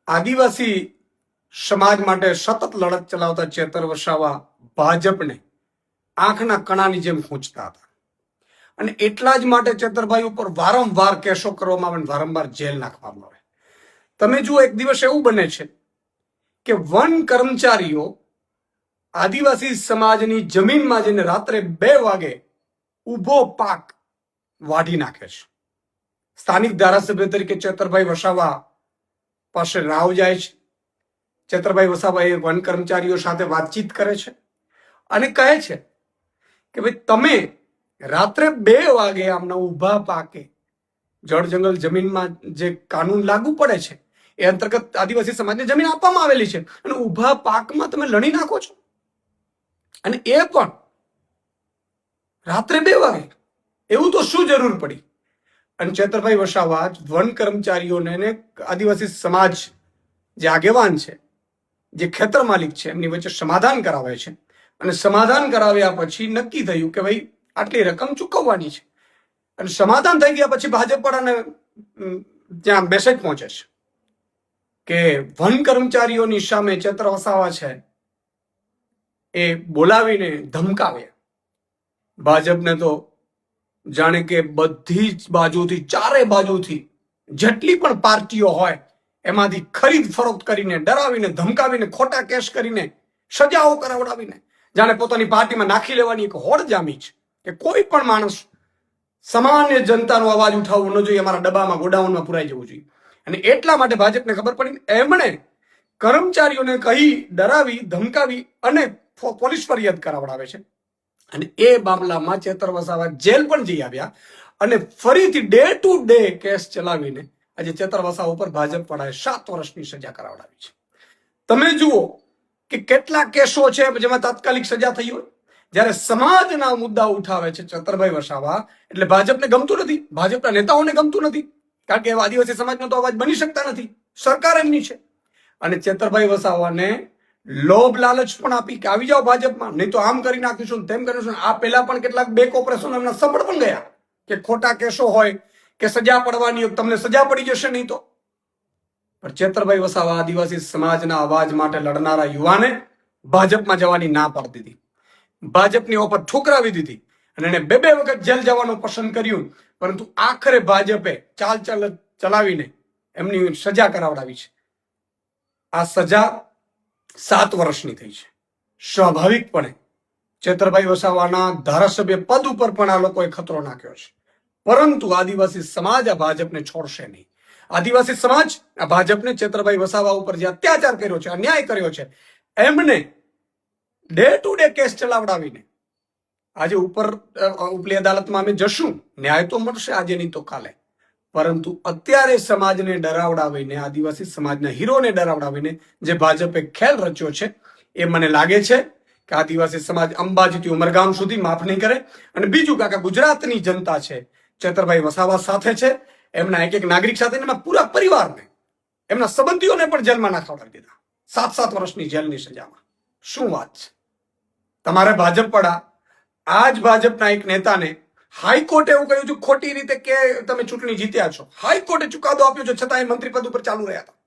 આદિવાસી સમાજ માટે સતત લડત ચલાવતા ચેતર વસાવા ભાજપને આંખના કણાની જેમ ખૂંચતા હતા અને એટલા જ માટે ચેતરભાઈ ઉપર વારંવાર કેસો કરવામાં આવે, વારંવાર જેલ નાખવામાં આવે. તમે જુઓ, એક દિવસ એવું બને છે કે વન કર્મચારીઓ આદિવાસી સમાજની જમીનમાં જઈને રાત્રે 2 વાગે ઉભો પાક વાઢી નાખે છે. સ્થાનિક ધારાસભ્ય તરીકે ચેતરભાઈ વસાવા પાસે રાવ જાય છે. ચેતરભાઈ વસાવા એ વન કર્મચારીઓ સાથે વાતચીત કરે છે અને કહે છે કે ભાઈ તમે રાત્રે 2 વાગે આમના ઉભા પાકે જળ જંગલ જમીનમાં જે કાનૂન લાગુ પડે છે એ અંતર્ગત આદિવાસી સમાજને જમીન આપવામાં આવેલી છે અને ઉભા પાકમાં તમે લણી નાખો છો, અને એ પણ રાત્રે 2 વાગે. એવું તો શું જરૂર પડી? અને ચેતરભાઈ વસાવા વન કર્મચારીઓને આદિવાસી સમાજ જે આગેવાન છે, જે ખેતર માલિક છે, એમની વચ્ચે સમાધાન કરાવે છે અને સમાધાન કરાવ્યા પછી નક્કી થયું કે ભાઈ આટલી રકમ ચૂકવવાની છે. અને સમાધાન થઈ ગયા પછી ભાજપ વાળાને ત્યાં મેસેજ પહોંચે છે કે વન કર્મચારીઓની સામે ચેતર વસાવા છે એ બોલાવીને ધમકાવ્યા. ભાજપને તો જાણે કે બધી જ બાજુથી, ચારે બાજુથી જેટલી પણ પાર્ટીઓ હોય એમાંથી ખરીદ ફરોખ્ત કરીને, ડરાવીને, ધમકાવીને, ખોટા કેસ કરીને, સજાઓ કરાવડાવીને જાણે પોતાની પાર્ટીમાં નાખી લેવાની એક હોડ જામી છે કે કોઈ પણ માણસ સામાન્ય જનતાનો અવાજ ઉઠાવવો ન જોઈએ, અમારા ડબ્બામાં, ગોડાઉનમાં પુરાઈ જવું જોઈએ. અને એટલા માટે ભાજપને ખબર પડી, એમણે કર્મચારીઓને કહી, ડરાવી, ધમકાવી અને પોલીસ ફરિયાદ કરાવડાવે છે. અને એ મામલામાં ચેતર વસાવા જેલ પણ જઈ આવ્યા અને ફરીથી ડે ટુ ડે કેસ ચલાવીને આજે ચેતર વસાવા ઉપર ભાજપ વાળાએ 7 વર્ષની સજા કરાવડાવી છે. તમે જુઓ કે કેટલા કેસો છે જેમાં તાત્કાલિક સજા થઈ હોય. જ્યારે સમાજના મુદ્દા ઉઠાવે છે ચેતરભાઈ વસાવા, એટલે ભાજપને ગમતું નથી, ભાજપના નેતાઓને ગમતું નથી, કારણ કે આદિવાસી સમાજનો તો અવાજ બની શકતા નથી, સરકાર એમની છે. અને ચેતરભાઈ વસાવાને લોભ લાલચ પણ આપી કે આવી જાઓ ભાજપમાં, નહીં તો આમ કરી નાખીશું, તેમ કરીશું. આ પહેલા પણ કેટલાક બેક ઓપરેશન એમના સફળ પણ ગયા કે ખોટા કેસો હોય કે સજા પડવાની હોય, તમને સજા પડી જશે નહીં તો. પણ ચેતરભાઈ વસાવા આદિવાસી સમાજના અવાજ માટે લડનારા યુવાને ભાજપમાં જવાની ના પાડી દીધી, ભાજપની ઓફર ઠુકરાવી દીધી અને એને 2 વખત જેલ જવાનું પસંદ કર્યું. પરંતુ આખરે ભાજપે ચાલ ચલાવીને એમની સજા કરાવડાવી છે. આ સજા 7 વર્ષની થઈ છે. સ્વાભાવિકપણે ચેતરભાઈ વસાવાના ધારાસભ્ય પદ ઉપર પણ આ લોકોએ ખતરો નાખ્યો છે. પરંતુ આદિવાસી સમાજ આ ભાજપને છોડશે નહીં. આદિવાસી સમાજ આ ભાજપને ચેતરભાઈ વસાવા ઉપર જે અત્યાચાર કર્યો છે, અન્યાય કર્યો છે, એમને ડે ટુ ડે કેસ ચલાવડાવીને આજે ઉપલી અદાલતમાં અમે જશું, ન્યાય તો મળશે આજે નહીં તો કાલે. પરંતુ અત્યારે સમાજને ડરાવડાવીને, આદિવાસી સમાજના હીરોને ડરાવડાવીને જે ભાજપે ખેલ રચ્યો છે, એ મને લાગે છે કે આદિવાસી સમાજ અંબાજીથી ઉમરગામ સુધી માફ નહીં કરે. અને બીજું કાકા, ગુજરાતની જનતા છે ચેતરભાઈ વસાવા સાથે છે, એમના એક નાગરિક સાથે, એમના પૂરા પરિવારને, એમના સંબંધીઓને પણ જેલમાં નાખવડાવી દીધા 7 વર્ષની જેલની સજામાં. શું વાત છે! તમારે ભાજપ પડા આ જ ભાજપના એક નેતાને હાઈકોર્ટે એવું કહ્યું છે ખોટી રીતે કે તમે ચૂંટણી જીત્યા છો. હાઈકોર્ટે ચુકાદો આપ્યો છે, છતાં એ મંત્રી પદ ઉપર ચાલુ રહ્યા હતા.